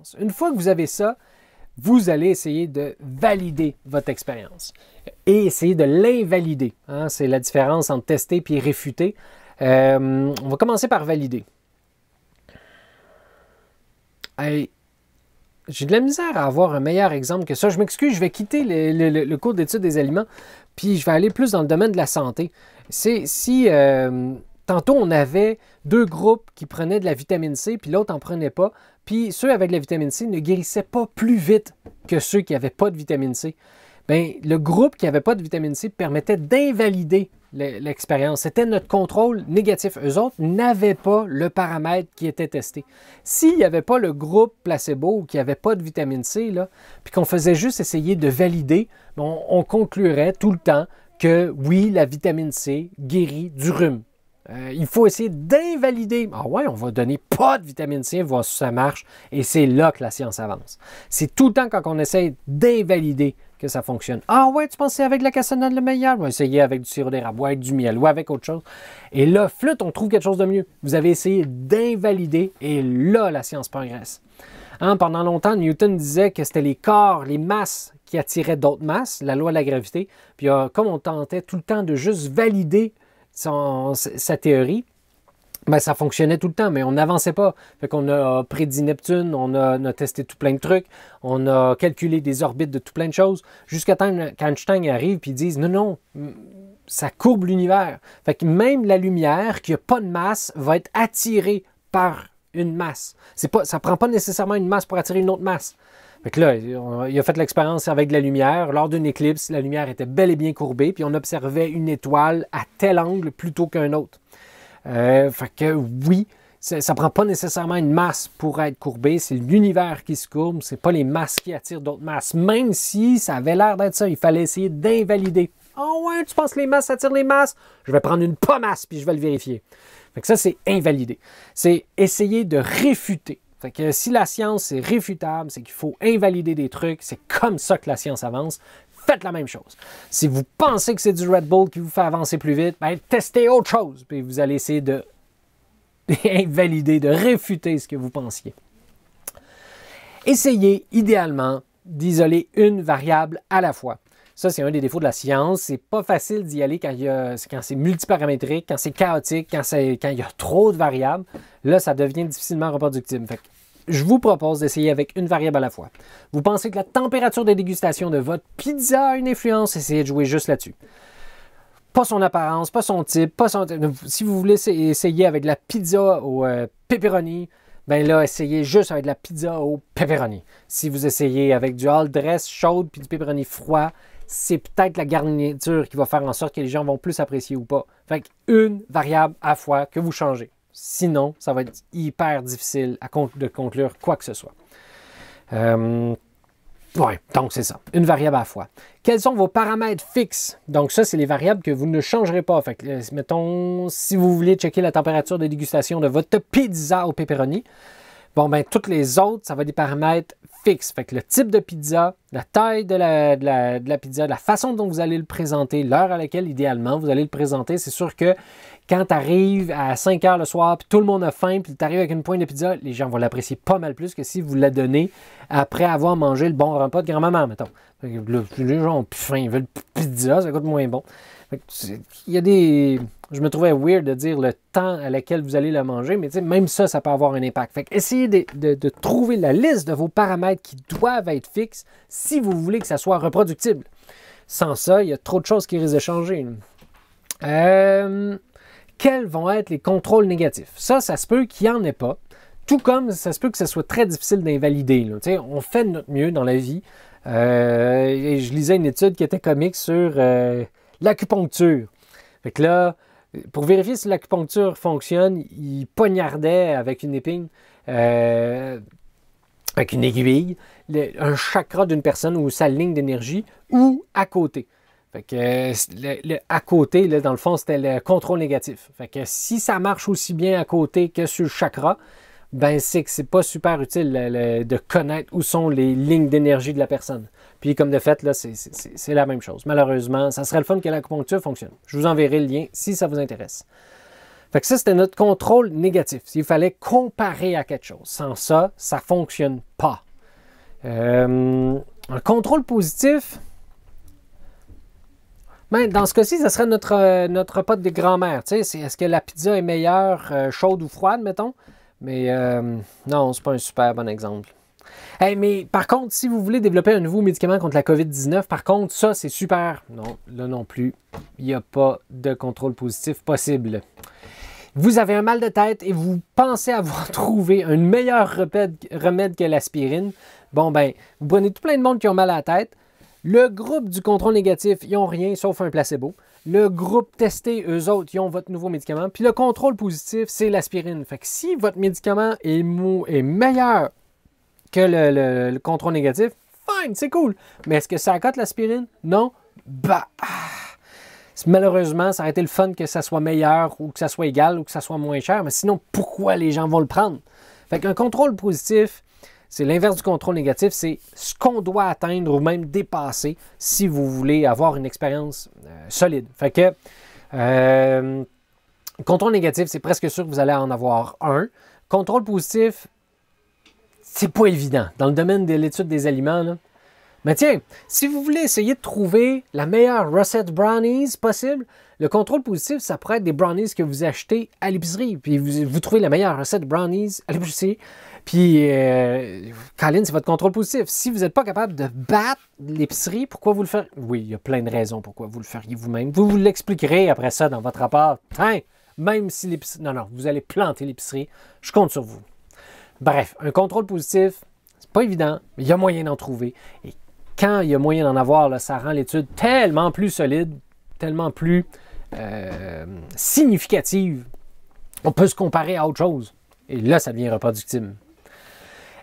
expérience. Une fois que vous avez ça, vous allez essayer de valider votre expérience et essayer de l'invalider. Hein? C'est la différence entre tester et réfuter. On va commencer par valider. Hey, j'ai de la misère à avoir un meilleur exemple que ça. Je m'excuse, je vais quitter le cours d'études des aliments, puis je vais aller plus dans le domaine de la santé. Tantôt, on avait deux groupes qui prenaient de la vitamine C, puis l'autre n'en prenait pas. Puis ceux avec la vitamine C ne guérissaient pas plus vite que ceux qui n'avaient pas de vitamine C. Bien, le groupe qui n'avait pas de vitamine C permettait d'invalider l'expérience. C'était notre contrôle négatif. Eux autres n'avaient pas le paramètre qui était testé. S'il n'y avait pas le groupe placebo ou qu'il n'y avait pas de vitamine C, là, puis qu'on faisait juste essayer de valider, on conclurait tout le temps que oui, la vitamine C guérit du rhume. Il faut essayer d'invalider. Ah ouais, on va donner pas de vitamine C, voir si ça marche. Et c'est là que la science avance. C'est tout le temps quand on essaie d'invalider que ça fonctionne. Ah ouais, tu penses que c'est avec la cassonade le meilleur? On va essayer avec du sirop d'érable, ou avec du miel, ou avec autre chose. Et là, flûte, on trouve quelque chose de mieux. Vous avez essayé d'invalider et là, la science progresse. Hein, pendant longtemps, Newton disait que c'était les corps, les masses qui attiraient d'autres masses, la loi de la gravité. Puis comme on tentait tout le temps de juste valider sa théorie, ben, ça fonctionnait tout le temps, mais on n'avançait pas. Fait qu'on a prédit Neptune, on a testé tout plein de trucs, on a calculé des orbites de tout plein de choses, jusqu'à temps qu'Einstein arrive et dise non, non, ça courbe l'univers. Fait que même la lumière, qui n'a pas de masse, va être attirée par une masse. Ça ne prend pas nécessairement une masse pour attirer une autre masse. Fait que là, il a fait l'expérience avec de la lumière. Lors d'une éclipse, la lumière était bel et bien courbée, puis on observait une étoile à tel angle plutôt qu'un autre. Fait que oui, ça ne prend pas nécessairement une masse pour être courbé, c'est l'univers qui se courbe, c'est pas les masses qui attirent d'autres masses. Même si ça avait l'air d'être ça, il fallait essayer d'invalider. Oh ouais, tu penses que les masses attirent les masses? Je vais prendre une pas masse, puis je vais le vérifier. Fait que ça, c'est invalider. C'est essayer de réfuter. Fait que si la science, c'est réfutable, c'est qu'il faut invalider des trucs, c'est comme ça que la science avance. Faites la même chose. Si vous pensez que c'est du Red Bull qui vous fait avancer plus vite, ben, testez autre chose. Puis vous allez essayer de invalider, de réfuter ce que vous pensiez. Essayez idéalement d'isoler une variable à la fois. Ça, c'est un des défauts de la science. C'est pas facile d'y aller quand c'est multiparamétrique, quand c'est chaotique, quand il y a trop de variables. Là, ça devient difficilement reproductible. Fait que je vous propose d'essayer avec une variable à la fois. Vous pensez que la température de dégustation de votre pizza a une influence? Essayez de jouer juste là-dessus. Pas son apparence, pas son type, Si vous voulez essayer avec la pizza au pepperoni, ben là, essayez juste avec la pizza au pepperoni. Si vous essayez avec du all dress chaude puis du pepperoni froid, c'est peut-être la garniture qui va faire en sorte que les gens vont plus apprécier ou pas. Fait qu'une variable à la fois que vous changez. Sinon, ça va être hyper difficile de conclure quoi que ce soit. Ouais, donc c'est ça. Une variable à la fois. Quels sont vos paramètres fixes? Donc ça, c'est les variables que vous ne changerez pas. Fait que, mettons, si vous voulez checker la température de dégustation de votre pizza au pepperoni, bon, ben toutes les autres, ça va être des paramètres fixes. Fait que le type de pizza, la taille de la pizza, la façon dont vous allez le présenter, l'heure à laquelle, idéalement, vous allez le présenter, c'est sûr que quand tu arrives à 5 heures le soir, puis tout le monde a faim, puis tu arrives avec une pointe de pizza, les gens vont l'apprécier pas mal plus que si vous la donnez après avoir mangé le bon repas de grand-maman, mettons. Les gens ont plus faim, ils veulent pizza, ça coûte moins bon. Il y a des... Je me trouvais weird de dire le temps à laquelle vous allez la manger, mais même ça, ça peut avoir un impact. Fait que essayez de trouver la liste de vos paramètres qui doivent être fixes si vous voulez que ça soit reproductible. Sans ça, il y a trop de choses qui risquent de changer. Quels vont être les contrôles négatifs? Ça se peut qu'il n'y en ait pas. Tout comme ça se peut que ce soit très difficile d'invalider. On fait de notre mieux dans la vie. Et je lisais une étude qui était comique sur l'acupuncture. Fait que là, pour vérifier si l'acupuncture fonctionne, il poignardait avec une épine, avec une aiguille, un chakra d'une personne ou sa ligne d'énergie ou à côté. Fait que à côté, là, dans le fond, c'était le contrôle négatif. Fait que si ça marche aussi bien à côté que sur le chakra, ben c'est que c'est pas super utile de connaître où sont les lignes d'énergie de la personne. Puis comme de fait, là, c'est la même chose. Malheureusement, ça serait le fun que l'acupuncture fonctionne. Je vous enverrai le lien si ça vous intéresse. Fait que ça, c'était notre contrôle négatif. Il fallait comparer à quelque chose. Sans ça, ça ne fonctionne pas. Un contrôle positif, ben, dans ce cas-ci, ça serait notre repas de grand-mère. Est-ce que la pizza est meilleure chaude ou froide, mettons? Mais non, c'est pas un super bon exemple. Hey, mais par contre, si vous voulez développer un nouveau médicament contre la COVID-19, par contre, ça, c'est super. Non, là non plus, il n'y a pas de contrôle positif possible. Vous avez un mal de tête et vous pensez avoir trouvé un meilleur remède que l'aspirine. Bon, ben, vous prenez tout plein de monde qui ont mal à la tête. Le groupe du contrôle négatif, ils n'ont rien sauf un placebo. Le groupe testé, eux autres, ils ont votre nouveau médicament. Puis le contrôle positif, c'est l'aspirine. Fait que si votre médicament est meilleur que le contrôle négatif, fine, c'est cool. Mais est-ce que ça accote l'aspirine? Non? Bah! Malheureusement, ça aurait été le fun que ça soit meilleur ou que ça soit égal ou que ça soit moins cher. Mais sinon, pourquoi les gens vont le prendre? Fait qu'un contrôle positif, c'est l'inverse du contrôle négatif, c'est ce qu'on doit atteindre ou même dépasser si vous voulez avoir une expérience solide. Fait que contrôle négatif, c'est presque sûr que vous allez en avoir un. Contrôle positif, c'est pas évident. Dans le domaine de l'étude des aliments, là. Mais tiens, si vous voulez essayer de trouver la meilleure recette brownies possible, le contrôle positif, ça pourrait être des brownies que vous achetez à l'épicerie. Puis vous trouvez la meilleure recette brownies à l'épicerie. Puis, Colin, c'est votre contrôle positif. Si vous n'êtes pas capable de battre l'épicerie, pourquoi vous le feriez? Oui, il y a plein de raisons pourquoi vous le feriez vous-même. Vous vous l'expliquerez après ça dans votre rapport. Hein? Même si l'épicerie... Non, vous allez planter l'épicerie. Je compte sur vous. Bref, un contrôle positif, c'est pas évident, mais il y a moyen d'en trouver. Et quand il y a moyen d'en avoir, là, ça rend l'étude tellement plus solide, tellement plus significative. On peut se comparer à autre chose. Et là, ça devient reproductible.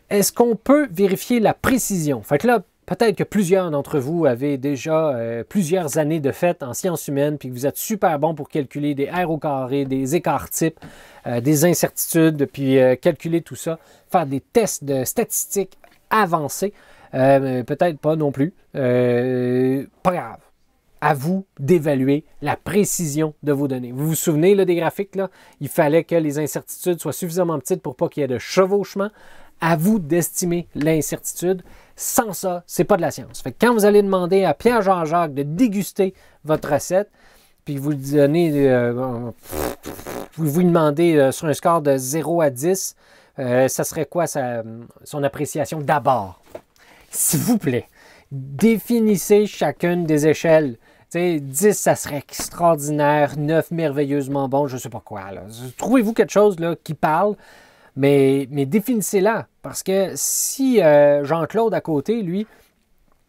Est-ce qu'on peut vérifier la précision? Fait que là, peut-être que plusieurs d'entre vous avez déjà plusieurs années de fait en sciences humaines, puis que vous êtes super bon pour calculer des R au carré, des écarts types, des incertitudes, puis calculer tout ça, faire des tests de statistiques avancés. Peut-être pas non plus. Pas grave. À vous d'évaluer la précision de vos données. Vous vous souvenez là, des graphiques? Là? Il fallait que les incertitudes soient suffisamment petites pour pas qu'il y ait de chevauchement. À vous d'estimer l'incertitude. Sans ça, c'est pas de la science. Fait que quand vous allez demander à Pierre Jean-Jacques de déguster votre recette, puis vous lui donnez, vous lui demandez sur un score de 0 à 10, ça serait quoi son appréciation d'abord? S'il vous plaît, définissez chacune des échelles. T'sais, 10, ça serait extraordinaire, 9, merveilleusement bon, je ne sais pas quoi. Trouvez-vous quelque chose là, qui parle, mais définissez-la. Parce que si Jean-Claude à côté, lui,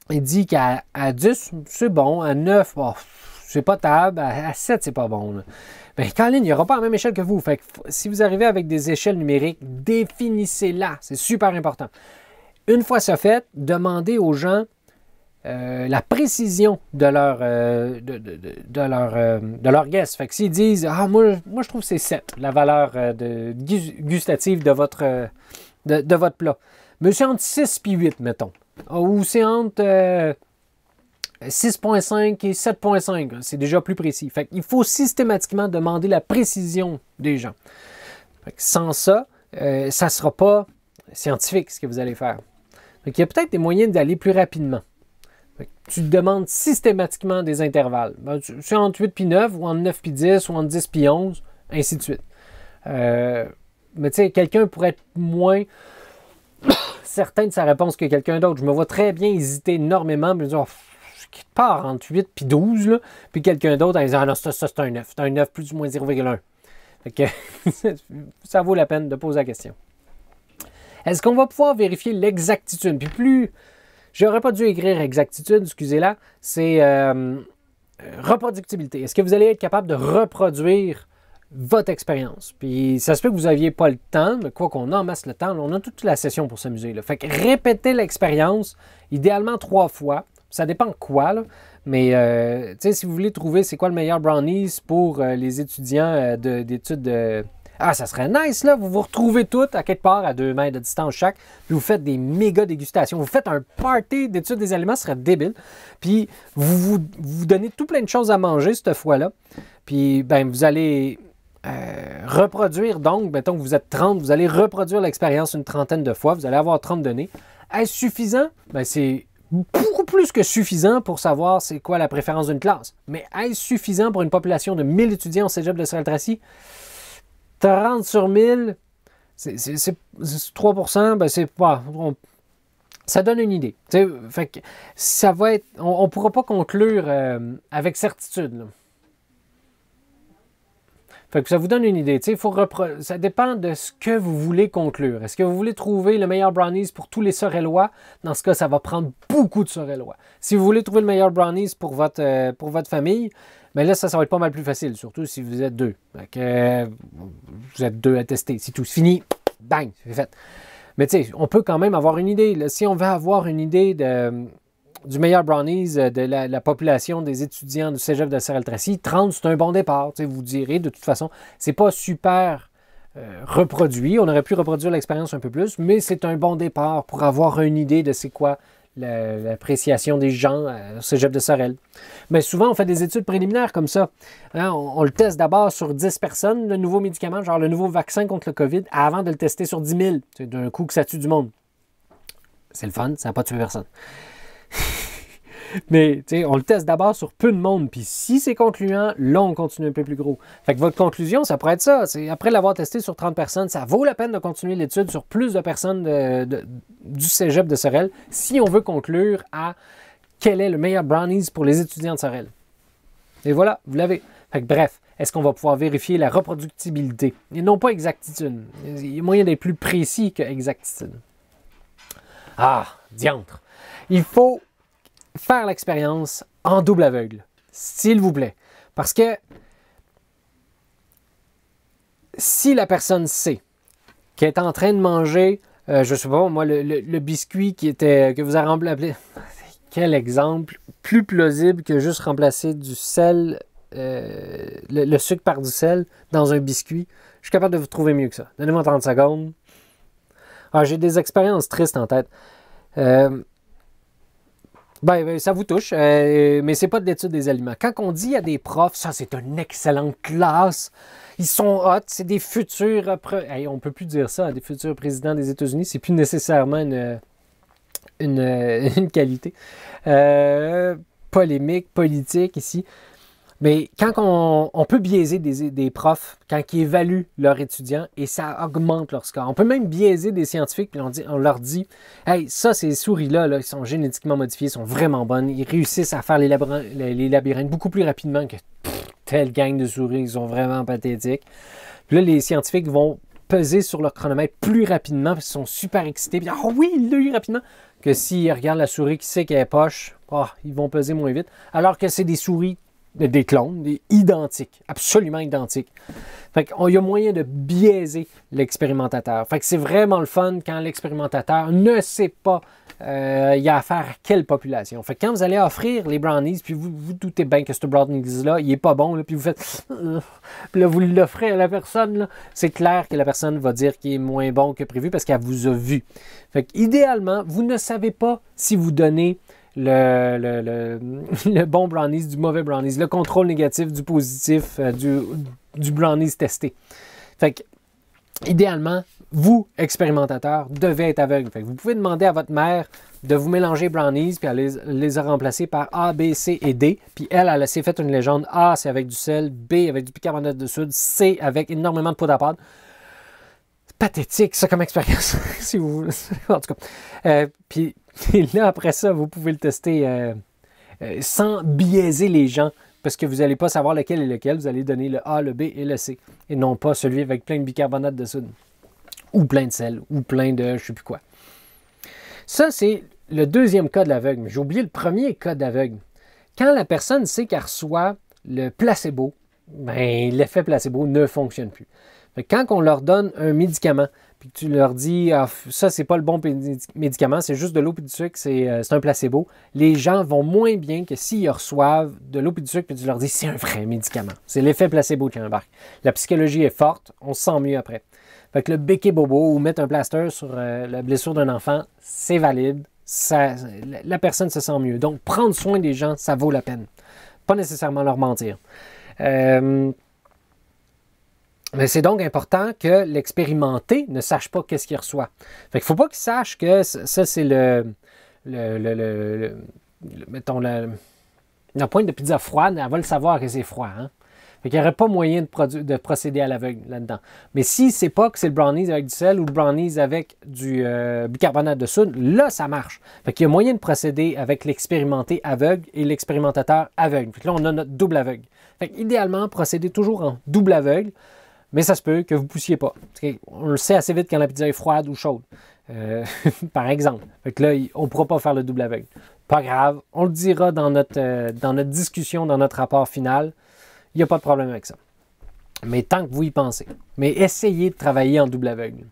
il dit qu'à 10, c'est bon, à 9, bon, c'est potable, à 7, c'est pas bon. Bien, Colin, il n'y aura pas la même échelle que vous. Fait que, si vous arrivez avec des échelles numériques, définissez-la. C'est super important. Une fois ça fait, demandez aux gens la précision de leur guess. Fait que s'ils disent « Ah, moi je trouve que c'est 7, la valeur gustative de votre plat. » Mais c'est entre 6 et 8, mettons. Ou c'est entre 6,5 et 7,5. C'est déjà plus précis. Fait qu'il faut systématiquement demander la précision des gens. Fait que sans ça, ça ne sera pas scientifique ce que vous allez faire. Donc, il y a peut-être des moyens d'aller plus rapidement. Tu demandes systématiquement des intervalles. Ben, c'est entre 8 et 9, ou entre 9 et 10, ou entre 10 et 11, ainsi de suite. Mais tu sais, quelqu'un pourrait être moins certain de sa réponse que quelqu'un d'autre. Je me vois très bien hésiter énormément, me dire, je pars entre 8 et 12, là, puis quelqu'un d'autre en disant, ah non, ça c'est un 9. C'est un 9 plus ou moins 0,1. Fait que ça vaut la peine de poser la question. Est-ce qu'on va pouvoir vérifier l'exactitude? Puis plus, j'aurais pas dû écrire exactitude, excusez-la, c'est reproductibilité. Est-ce que vous allez être capable de reproduire votre expérience? Puis ça se peut que vous n'aviez pas le temps, mais quoi qu'on en masse le temps, on a toute la session pour s'amuser. Fait que répétez l'expérience, idéalement 3 fois. Ça dépend de quoi, là. Mais si vous voulez trouver c'est quoi le meilleur brownies pour les étudiants d'études de... Ah, ça serait nice, là. Vous vous retrouvez toutes à quelque part à 2 mètres de distance chaque, puis vous faites des méga dégustations. Vous faites un party d'études des aliments, ce serait débile. Puis vous donnez tout plein de choses à manger cette fois-là. Puis, ben, vous allez reproduire, donc, mettons que vous êtes 30, vous allez reproduire l'expérience une trentaine de fois, vous allez avoir 30 données. Est-ce suffisant? Ben, c'est beaucoup plus que suffisant pour savoir c'est quoi la préférence d'une classe. Mais est-ce suffisant pour une population de 1000 étudiants au cégep de Sorel-Tracy? 30 sur 1000, c'est 3%, ben c'est pas... ça donne une idée. Fait que ça va être... On ne pourra pas conclure avec certitude, là. Fait que ça vous donne une idée. Ça dépend de ce que vous voulez conclure. Est-ce que vous voulez trouver le meilleur brownies pour tous les Sorellois? Dans ce cas, ça va prendre beaucoup de Sorellois. Si vous voulez trouver le meilleur brownies pour votre famille, bien là, ça va être pas mal plus facile, surtout si vous êtes deux. Vous êtes deux à tester. Si tout se finit, bang, c'est fait. Mais tu sais, on peut quand même avoir une idée. Là. Si on veut avoir une idée du meilleur brownies de la population des étudiants du cégep de Sorel-Tracy, 30, c'est un bon départ. Vous direz, de toute façon, c'est pas super reproduit. On aurait pu reproduire l'expérience un peu plus, mais c'est un bon départ pour avoir une idée de c'est quoi l'appréciation des gens au cégep de Sorel. Mais souvent, on fait des études préliminaires comme ça. Hein, on le teste d'abord sur 10 personnes, le nouveau médicament, genre le nouveau vaccin contre le COVID, avant de le tester sur 10 000. C'est d'un coup que ça tue du monde. C'est le fun, ça n'a pas tué personne. Mais on le teste d'abord sur peu de monde, puis si c'est concluant, là on continue un peu plus gros. Fait que votre conclusion, ça pourrait être ça. Après l'avoir testé sur 30 personnes, ça vaut la peine de continuer l'étude sur plus de personnes du cégep de Sorel si on veut conclure à quel est le meilleur brownies pour les étudiants de Sorel. Et voilà, vous l'avez. Fait que bref, est-ce qu'on va pouvoir vérifier la reproductibilité? Et non pas exactitude. Il y a moyen d'être plus précis que exactitude. Ah, diantre. Il faut faire l'expérience en double aveugle, s'il vous plaît. Parce que si la personne sait qu'elle est en train de manger, je ne sais pas, moi, le biscuit que vous avez remplacé, quel exemple plus plausible que juste remplacer du sel, le sucre par du sel dans un biscuit. Je suis capable de vous trouver mieux que ça. Donnez-moi 30 secondes. Ah, j'ai des expériences tristes en tête. Ça vous touche, mais c'est pas de l'étude des aliments. Quand on dit à des profs, ça c'est une excellente classe, ils sont hot, c'est des futurs... on peut plus dire ça à des futurs présidents des États-Unis, c'est plus nécessairement une qualité. Polémique, politique ici. Mais quand on peut biaiser des profs quand ils évaluent leurs étudiants et ça augmente leur score. On peut même biaiser des scientifiques puis on leur dit « Hey, ça, ces souris-là, ils sont génétiquement modifiées, ils sont vraiment bonnes. Ils réussissent à faire les labyrinthes beaucoup plus rapidement que telle gang de souris. Ils sont vraiment pathétiques. » Puis là, les scientifiques vont peser sur leur chronomètre plus rapidement parce qu'ils sont super excités. Puis « Oh oui, il l'a eu rapidement! » Que s'ils regardent la souris qui sait qu'elle est poche, ils vont peser moins vite. Alors que c'est des souris des clones, identiques, absolument identiques. Fait qu'il y a moyen de biaiser l'expérimentateur. Fait que c'est vraiment le fun quand l'expérimentateur ne sait pas il y a affaire à quelle population. Fait que quand vous allez offrir les brownies, puis vous doutez bien que ce brownies-là, il est pas bon, là, puis vous faites puis là, vous l'offrez à la personne, c'est clair que la personne va dire qu'il est moins bon que prévu parce qu'elle vous a vu. Fait que idéalement, vous ne savez pas si vous donnez le bon brownies, du mauvais brownies, le contrôle négatif du positif du brownies testé. Fait que, idéalement, vous, expérimentateurs, devez être aveugle. Fait que vous pouvez demander à votre mère de vous mélanger brownies, puis elle les a remplacés par A, B, C et D. Puis elle s'est fait une légende. A, c'est avec du sel. B, avec du bicarbonate de soude. C, avec énormément de poudre à pâte. Pathétique, ça, comme expérience, si vous voulez. En tout cas. Puis là, après ça, vous pouvez le tester sans biaiser les gens, parce que vous n'allez pas savoir lequel est lequel. Vous allez donner le A, le B et le C, et non pas celui avec plein de bicarbonate de soude, ou plein de sel, ou plein de je ne sais plus quoi. Ça, c'est le deuxième cas de l'aveugle. Mais j'ai oublié le premier cas d'aveugle. Quand la personne sait qu'elle reçoit le placebo, ben, l'effet placebo ne fonctionne plus. Quand on leur donne un médicament, puis que tu leur dis ah, ça, c'est pas le bon médicament, c'est juste de l'eau et du sucre, c'est un placebo, les gens vont moins bien que s'ils reçoivent de l'eau et du sucre, puis tu leur dis c'est un vrai médicament. C'est l'effet placebo qui embarque. La psychologie est forte, on se sent mieux après. Fait que le béquet bobo ou mettre un plaster sur la blessure d'un enfant, c'est valide. La personne se sent mieux. Donc, prendre soin des gens, ça vaut la peine. Pas nécessairement leur mentir. Mais c'est donc important que l'expérimenté ne sache pas qu'est-ce qu'il reçoit. Fait qu'il ne faut pas qu'il sache que ça, c'est mettons, la pointe de pizza froide, elle va le savoir que c'est froid. Hein? Fait qu'il n'y aurait pas moyen de procéder à l'aveugle là-dedans. Mais si c'est pas que c'est le brownies avec du sel ou le brownies avec du bicarbonate de soude, là, ça marche. Fait qu'il y a moyen de procéder avec l'expérimenté aveugle et l'expérimentateur aveugle. Fait que là, on a notre double aveugle. Fait qu'idéalement, procédez toujours en double aveugle, mais ça se peut que vous ne poussiez pas. On le sait assez vite quand la pizza est froide ou chaude. Par exemple. Fait que là, on ne pourra pas faire le double aveugle. Pas grave, on le dira dans notre discussion, dans notre rapport final. Il n'y a pas de problème avec ça. Mais tant que vous y pensez. Mais essayez de travailler en double aveugle.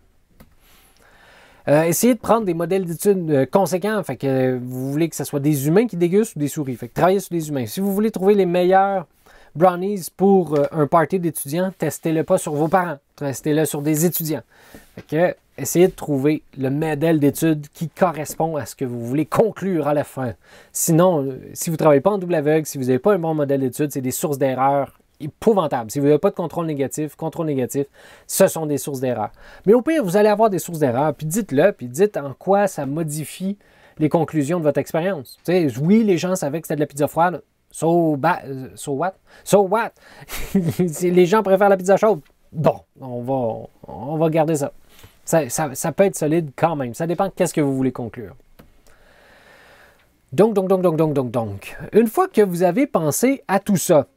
Essayez de prendre des modèles d'études conséquents. Fait que vous voulez que ce soit des humains qui dégustent ou des souris. Fait que travaillez sur des humains. Si vous voulez trouver les meilleurs brownies pour un party d'étudiants, testez-le pas sur vos parents. Testez-le sur des étudiants. Fait que essayez de trouver le modèle d'étude qui correspond à ce que vous voulez conclure à la fin. Sinon, si vous ne travaillez pas en double aveugle, si vous n'avez pas un bon modèle d'étude, c'est des sources d'erreurs épouvantables. Si vous n'avez pas de contrôle négatif, ce sont des sources d'erreurs. Mais au pire, vous allez avoir des sources d'erreurs, puis dites-le, puis dites en quoi ça modifie les conclusions de votre expérience. Tu sais, oui, les gens savaient que c'était de la pizza froide. So what? So what? Les gens préfèrent la pizza chaude. Bon, on va garder ça. Ça peut être solide quand même. Ça dépend de qu'est-ce que vous voulez conclure. Donc. Une fois que vous avez pensé à tout ça,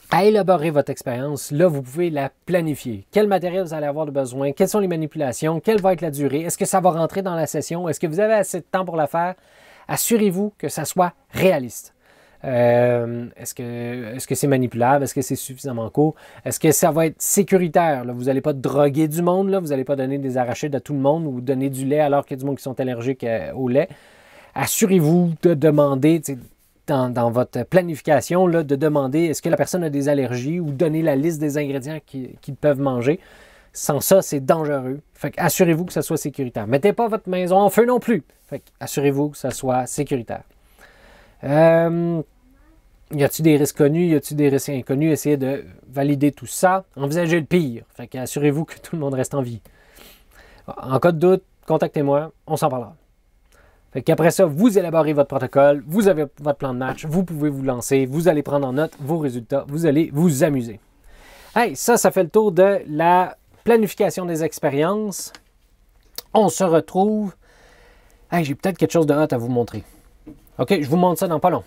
à élaborer votre expérience, là, vous pouvez la planifier. Quel matériel vous allez avoir de besoin? Quelles sont les manipulations? Quelle va être la durée? Est-ce que ça va rentrer dans la session? Est-ce que vous avez assez de temps pour la faire? Assurez-vous que ça soit réaliste. Est-ce que c'est manipulable? Est-ce que c'est suffisamment court? Est-ce que ça va être sécuritaire? Là? Vous n'allez pas droguer du monde, là? Vous n'allez pas donner des arachides à tout le monde ou donner du lait alors qu'il y a du monde qui sont allergiques au lait. Assurez-vous de demander dans votre planification, là, de demander est-ce que la personne a des allergies ou donner la liste des ingrédients qu'ils peuvent manger. Sans ça, c'est dangereux. Fait que assurez-vous que ça soit sécuritaire. Mettez pas votre maison en feu non plus. Fait que assurez-vous que ça soit sécuritaire. Y a-t-il des risques connus? Y a-t-il des risques inconnus? Essayez de valider tout ça. Envisagez le pire. Fait qu'assurez-vous que tout le monde reste en vie. En cas de doute, contactez-moi. On s'en parlera. Fait qu'après ça, vous élaborez votre protocole. Vous avez votre plan de match. Vous pouvez vous lancer. Vous allez prendre en note vos résultats. Vous allez vous amuser. Hey, ça fait le tour de la planification des expériences. On se retrouve. Hey, j'ai peut-être quelque chose de hot à vous montrer. OK, je vous montre ça dans pas long.